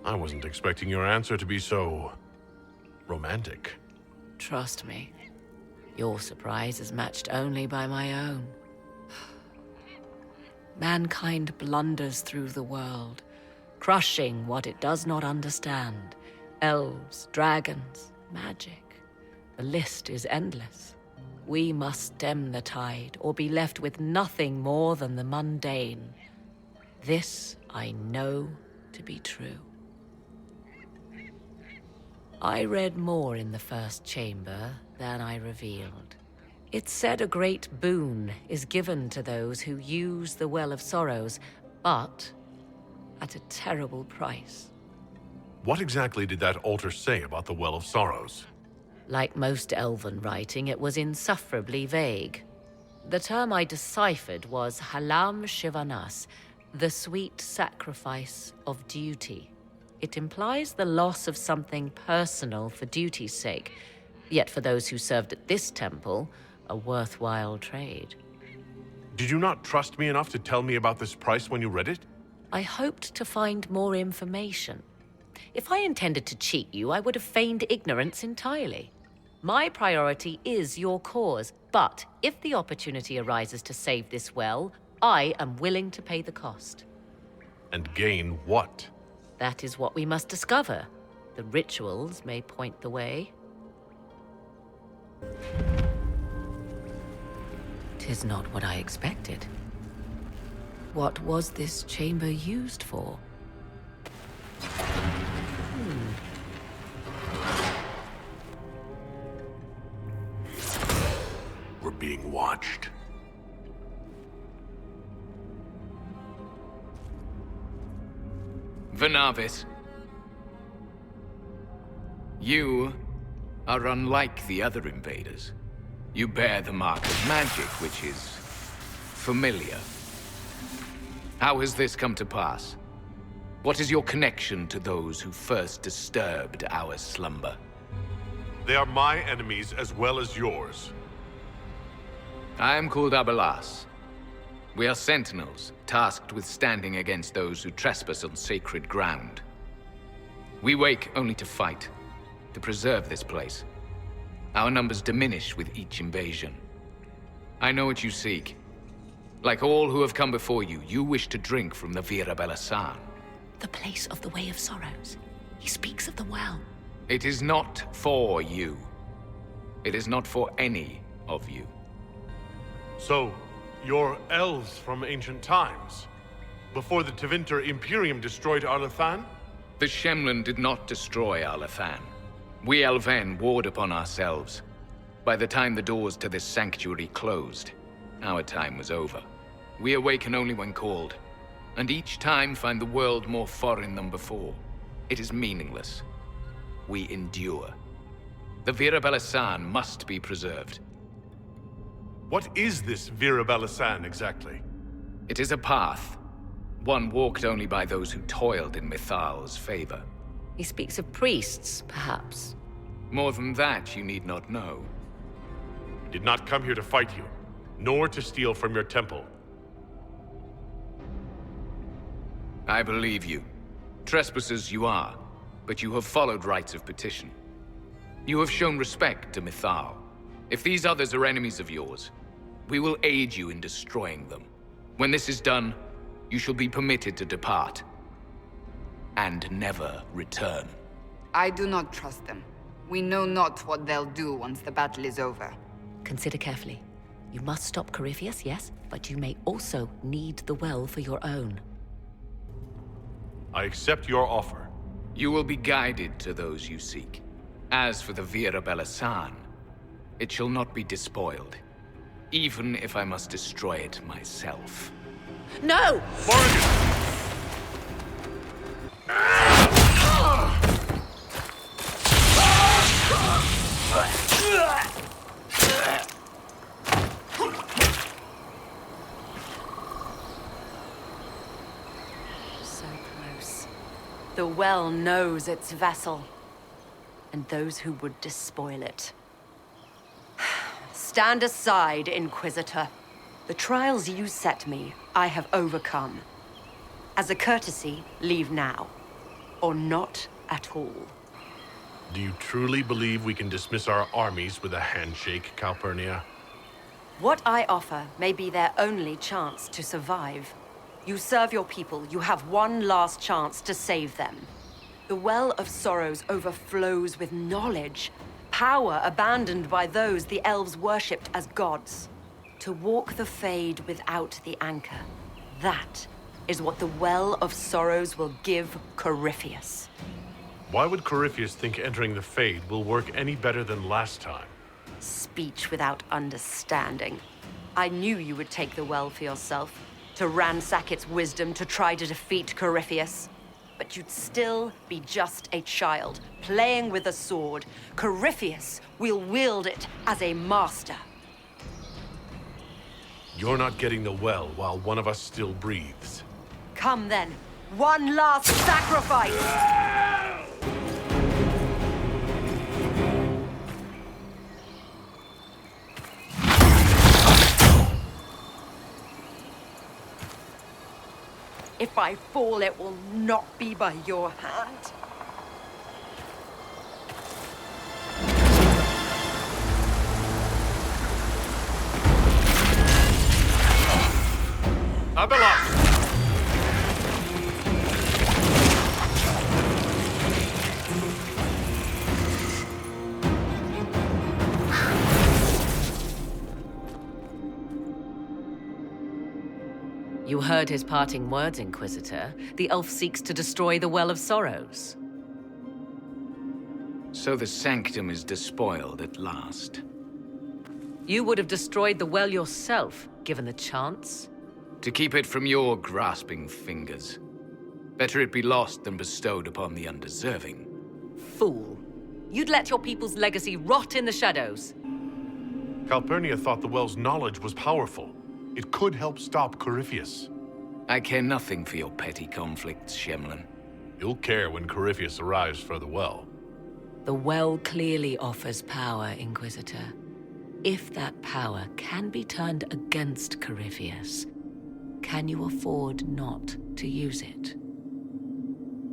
I wasn't expecting your answer to be so romantic. Trust me, your surprise is matched only by my own. Mankind blunders through the world, crushing what it does not understand. Elves, dragons, magic. The list is endless. We must stem the tide, or be left with nothing more than the mundane. This I know to be true. I read more in the first chamber than I revealed. It said a great boon is given to those who use the Well of Sorrows, but at a terrible price. What exactly did that altar say about the Well of Sorrows? Like most elven writing, it was insufferably vague. The term I deciphered was Halam Shivanas, the sweet sacrifice of duty. it implies the loss of something personal for duty's sake. Yet for those who served at this temple, a worthwhile trade. Did you not trust me enough to tell me about this price when you read it? I hoped to find more information. If I intended to cheat you, I would have feigned ignorance entirely. My priority is your cause, but if the opportunity arises to save this well, I am willing to pay the cost. And gain what? That is what we must discover. The rituals may point the way. 'Tis not what I expected. What was this chamber used for? We're being watched. Venavis, you are unlike the other invaders. You bear the mark of magic, which is familiar. How has this come to pass? What is your connection to those who first disturbed our slumber? They are my enemies as well as yours. I am called Abelas. We are sentinels, tasked with standing against those who trespass on sacred ground. We wake only to fight, to preserve this place. Our numbers diminish with each invasion. I know what you seek. Like all who have come before you, you wish to drink from the Vira Belasan. The place of the Way of Sorrows. He speaks of the well. It is not for you. It is not for any of you. So, you're elves from ancient times? Before the Tevinter Imperium destroyed Arlathan? The Shemlin did not destroy Arlathan. We Elven warred upon ourselves. By the time the doors to this sanctuary closed, our time was over. We awaken only when called, and each time find the world more foreign than before. It is meaningless. We endure. The Vira Belasan must be preserved. What is this Vira Belasan exactly? It is a path, one walked only by those who toiled in Mithal's favor. He speaks of priests, perhaps. More than that, you need not know. Did not come here to fight you, nor to steal from your temple. I believe you. Trespassers you are, but you have followed rites of petition. You have shown respect to Mithal. If these others are enemies of yours, we will aid you in destroying them. When this is done, you shall be permitted to depart. And never return. I do not trust them. We know not what they'll do once the battle is over. Consider carefully. You must stop Corypheus, yes, but you may also need the well for your own. I accept your offer. You will be guided to those you seek. As for the Vira Belasan, it shall not be despoiled, even if I must destroy it myself. No! So close. The well knows its vessel, and those who would despoil it. Stand aside, Inquisitor. The trials you set me, I have overcome. As a courtesy, leave now. Or not at all. Do you truly believe we can dismiss our armies with a handshake, Calpurnia? What I offer may be their only chance to survive. You serve your people, you have one last chance to save them. The Well of Sorrows overflows with knowledge, power abandoned by those the elves worshipped as gods. To walk the Fade without the anchor, that is what the Well of Sorrows will give Corypheus. Why would Corypheus think entering the Fade will work any better than last time? Speech without understanding. I knew you would take the well for yourself, to ransack its wisdom to try to defeat Corypheus. But you'd still be just a child, playing with a sword. Corypheus will wield it as a master. You're not getting the well while one of us still breathes. Come then, one last sacrifice! If I fall, it will not be by your hand. Abelas! You heard his parting words, Inquisitor. The elf seeks to destroy the Well of Sorrows. So the sanctum is despoiled at last. You would have destroyed the well yourself, given the chance. To keep it from your grasping fingers. Better it be lost than bestowed upon the undeserving. Fool. You'd let your people's legacy rot in the shadows. Calpurnia thought the well's knowledge was powerful. It could help stop Corypheus. I care nothing for your petty conflicts, Shemlin. You'll care when Corypheus arrives for the well. The well clearly offers power, Inquisitor. If that power can be turned against Corypheus, can you afford not to use it?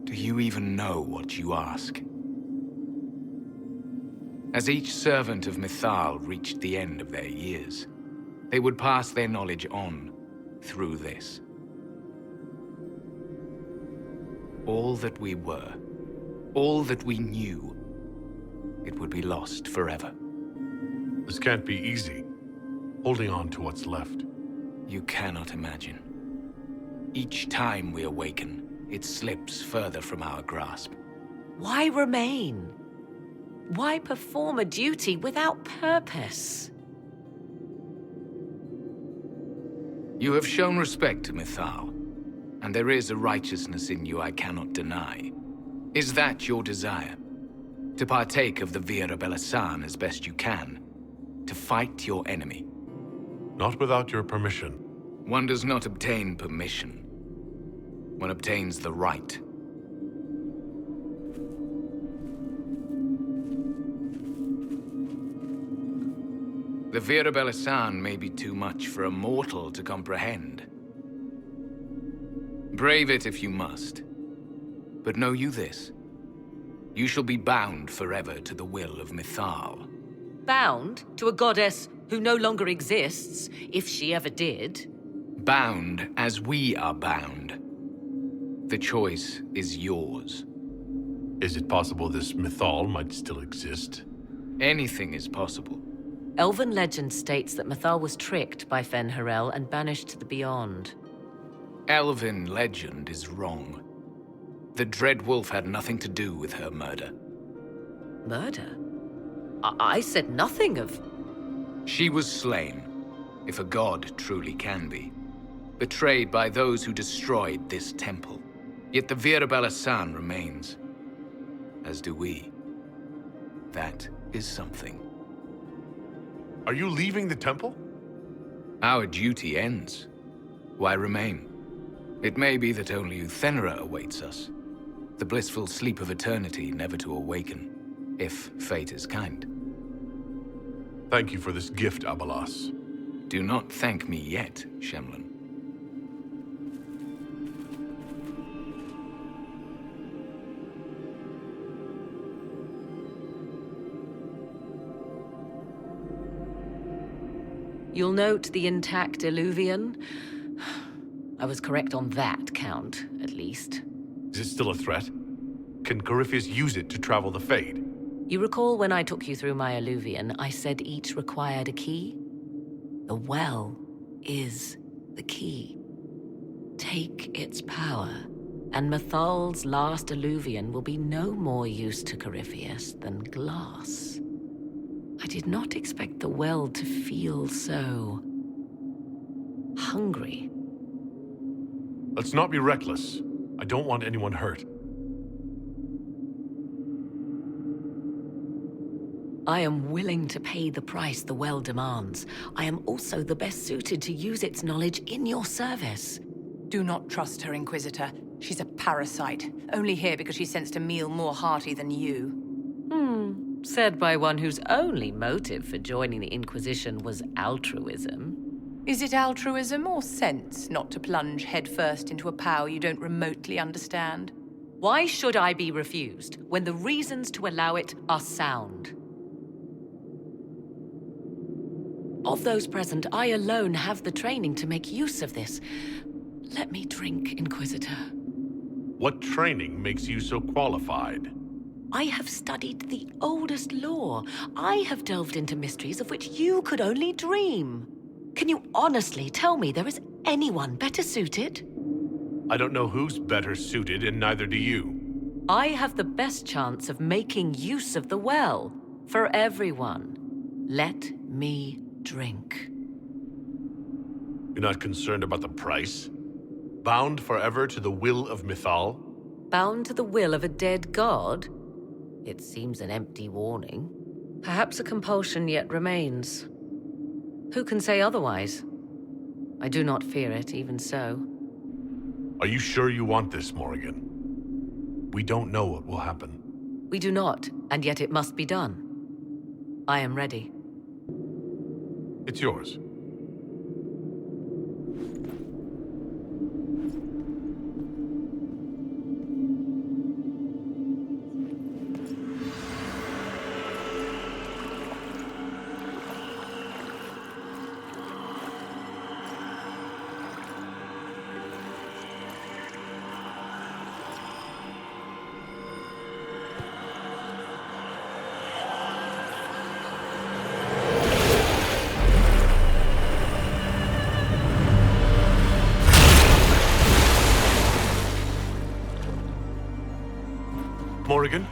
Do you even know what you ask? As each servant of Mythal reached the end of their years, they would pass their knowledge on through this. All that we were, all that we knew, it would be lost forever. This can't be easy, holding on to what's left. You cannot imagine. Each time we awaken, it slips further from our grasp. Why remain? Why perform a duty without purpose? You have shown respect to Mythal, and there is a righteousness in you I cannot deny. Is that your desire? To partake of the Vira Belasan as best you can? To fight your enemy? Not without your permission. One does not obtain permission. One obtains the right. The Vira Belasan may be too much for a mortal to comprehend. Brave it if you must. But know you this. You shall be bound forever to the will of Mythal. Bound to a goddess who no longer exists, if she ever did. Bound as we are bound. The choice is yours. Is it possible this Mythal might still exist? Anything is possible. Elven legend states that Mythal was tricked by Fen-Harel and banished to the Beyond. Elven legend is wrong. The Dreadwolf had nothing to do with her murder. Murder? I said nothing of... She was slain, if a god truly can be. Betrayed by those who destroyed this temple. Yet the Vira Belasan remains. As do we. That is something. Are you leaving the temple? Our duty ends. Why remain? It may be that only Uthenera awaits us. The blissful sleep of eternity never to awaken, if fate is kind. Thank you for this gift, Abelas. Do not thank me yet, Shemlin. You'll note the intact Illuvian. I was correct on that count, at least. Is it still a threat? Can Corypheus use it to travel the Fade? You recall when I took you through my Illuvian, I said each required a key? The well is the key. Take its power, and Mythal's last Illuvian will be no more use to Corypheus than glass. I did not expect the well to feel so... hungry. Let's not be reckless. I don't want anyone hurt. I am willing to pay the price the well demands. I am also the best suited to use its knowledge in your service. Do not trust her, Inquisitor. She's a parasite, only here because she sensed a meal more hearty than you. Said by one whose only motive for joining the Inquisition was altruism. Is it altruism or sense not to plunge headfirst into a power you don't remotely understand? Why should I be refused when the reasons to allow it are sound? Of those present, I alone have the training to make use of this. Let me drink, Inquisitor. What training makes you so qualified? I have studied the oldest lore. I have delved into mysteries of which you could only dream. Can you honestly tell me there is anyone better suited? I don't know who's better suited, and neither do you. I have the best chance of making use of the well. For everyone. Let me drink. You're not concerned about the price? Bound forever to the will of Mythal? Bound to the will of a dead god? It seems an empty warning. Perhaps a compulsion yet remains. Who can say otherwise? I do not fear it, even so. Are you sure you want this, Morrigan? We don't know what will happen. We do not, and yet it must be done. I am ready. It's yours. Morrigan?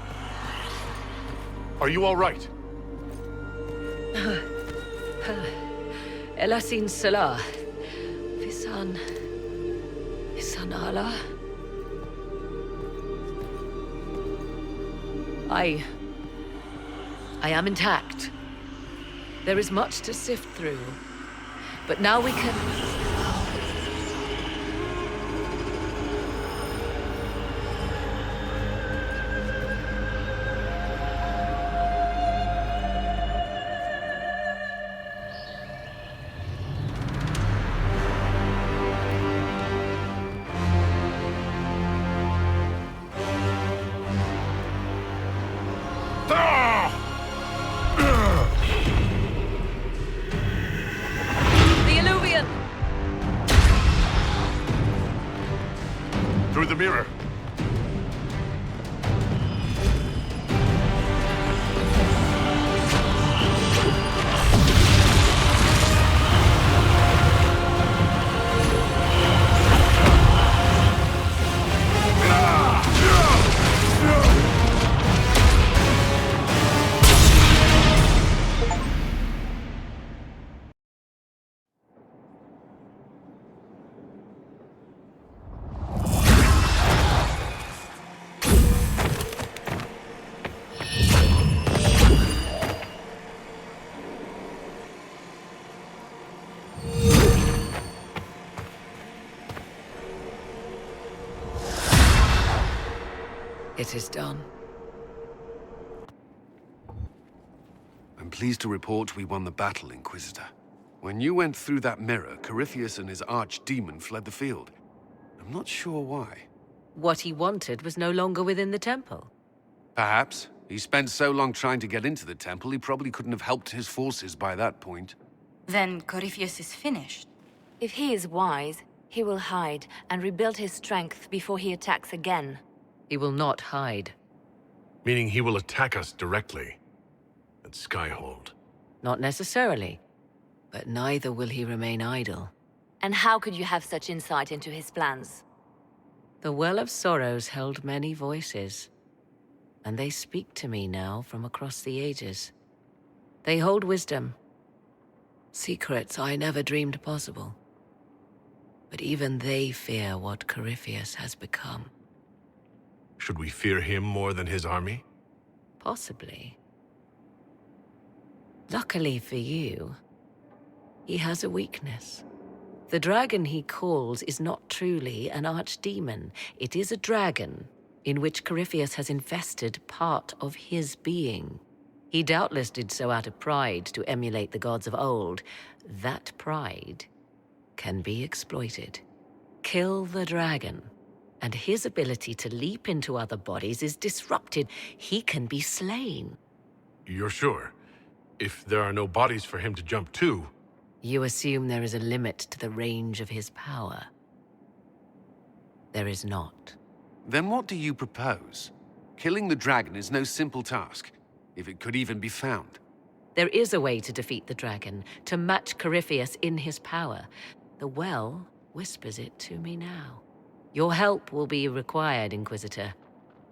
Are you all right? Elasin Salah. Visan Allah. I am intact. There is much to sift through. But now we can... Through the mirror. It is done. I'm pleased to report we won the battle, Inquisitor. When you went through that mirror, Corypheus and his archdemon fled the field. I'm not sure why. What he wanted was no longer within the temple. Perhaps. He spent so long trying to get into the temple, he probably couldn't have helped his forces by that point. Then Corypheus is finished. If he is wise, he will hide and rebuild his strength before he attacks again. He will not hide. Meaning he will attack us directly. At Skyhold. Not necessarily. But neither will he remain idle. And how could you have such insight into his plans? The Well of Sorrows held many voices. And they speak to me now from across the ages. They hold wisdom. Secrets I never dreamed possible. But even they fear what Corypheus has become. Should we fear him more than his army? Possibly. Luckily for you, he has a weakness. The dragon he calls is not truly an archdemon. It is a dragon in which Corypheus has invested part of his being. He doubtless did so out of pride to emulate the gods of old. That pride can be exploited. Kill the dragon, and his ability to leap into other bodies is disrupted. He can be slain. You're sure? If there are no bodies for him to jump to... You assume there is a limit to the range of his power. There is not. Then what do you propose? Killing the dragon is no simple task, if it could even be found. There is a way to defeat the dragon, to match Corypheus in his power. The well whispers it to me now. Your help will be required, Inquisitor.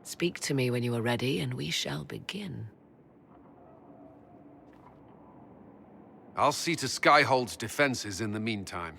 Speak to me when you are ready, and we shall begin. I'll see to Skyhold's defenses in the meantime.